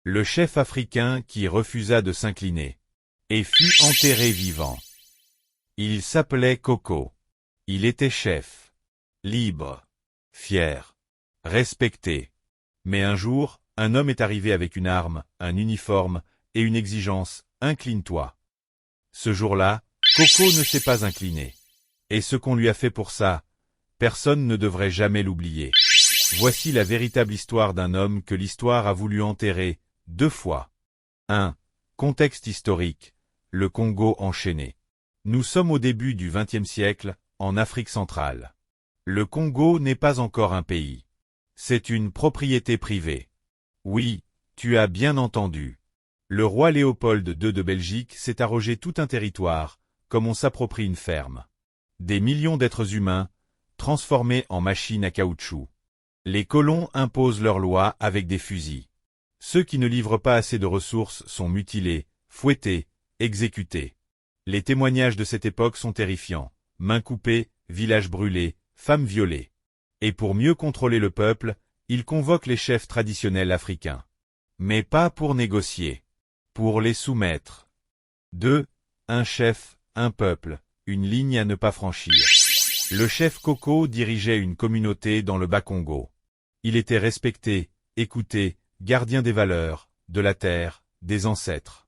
Le chef africain qui refusa de s'incliner et fut enterré vivant. Il s'appelait Coco. Il était chef, libre, fier, respecté. Mais un jour, un homme est arrivé avec une arme, un uniforme et une exigence, incline-toi. Ce jour-là, Coco ne s'est pas incliné. Et ce qu'on lui a fait pour ça, personne ne devrait jamais l'oublier. Voici la véritable histoire d'un homme que l'histoire a voulu enterrer 2 fois. 1. Contexte historique. Le Congo enchaîné. Nous sommes au début du XXe siècle, en Afrique centrale. Le Congo n'est pas encore un pays. C'est une propriété privée. Oui, tu as bien entendu. Le roi Léopold II de Belgique s'est arrogé tout un territoire, comme on s'approprie une ferme. Des millions d'êtres humains, transformés en machines à caoutchouc. Les colons imposent leurs lois avec des fusils. Ceux qui ne livrent pas assez de ressources sont mutilés, fouettés, exécutés. Les témoignages de cette époque sont terrifiants. Mains coupées, villages brûlés, femmes violées. Et pour mieux contrôler le peuple, ils convoquent les chefs traditionnels africains. Mais pas pour négocier. Pour les soumettre. 2. Un chef, un peuple, une ligne à ne pas franchir. Le chef Coco dirigeait une communauté dans le Bas-Congo. Il était respecté, écouté, gardien des valeurs, de la terre, des ancêtres.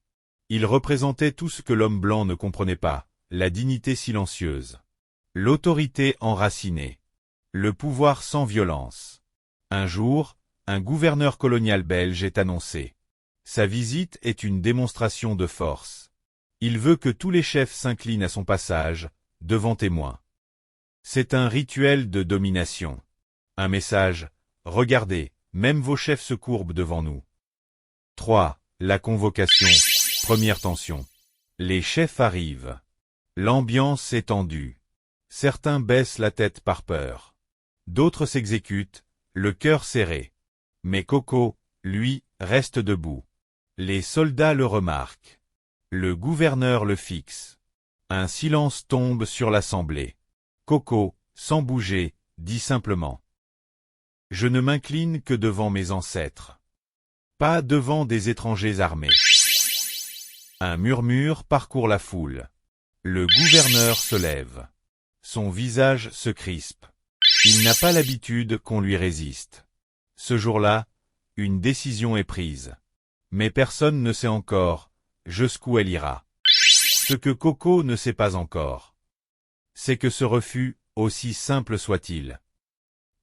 Il représentait tout ce que l'homme blanc ne comprenait pas, la dignité silencieuse. L'autorité enracinée. Le pouvoir sans violence. Un jour, un gouverneur colonial belge est annoncé. Sa visite est une démonstration de force. Il veut que tous les chefs s'inclinent à son passage, devant témoins. C'est un rituel de domination. Un message, regardez, même vos chefs se courbent devant nous. 3. La convocation. Première tension. Les chefs arrivent. L'ambiance est tendue. Certains baissent la tête par peur. D'autres s'exécutent, le cœur serré. Mais Coco, lui, reste debout. Les soldats le remarquent. Le gouverneur le fixe. Un silence tombe sur l'assemblée. Coco, sans bouger, dit simplement. Je ne m'incline que devant mes ancêtres. Pas devant des étrangers armés. Un murmure parcourt la foule. Le gouverneur se lève. Son visage se crispe. Il n'a pas l'habitude qu'on lui résiste. Ce jour-là, une décision est prise. Mais personne ne sait encore jusqu'où elle ira. Ce que Coco ne sait pas encore, c'est que ce refus, aussi simple soit-il,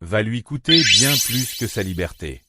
va lui coûter bien plus que sa liberté.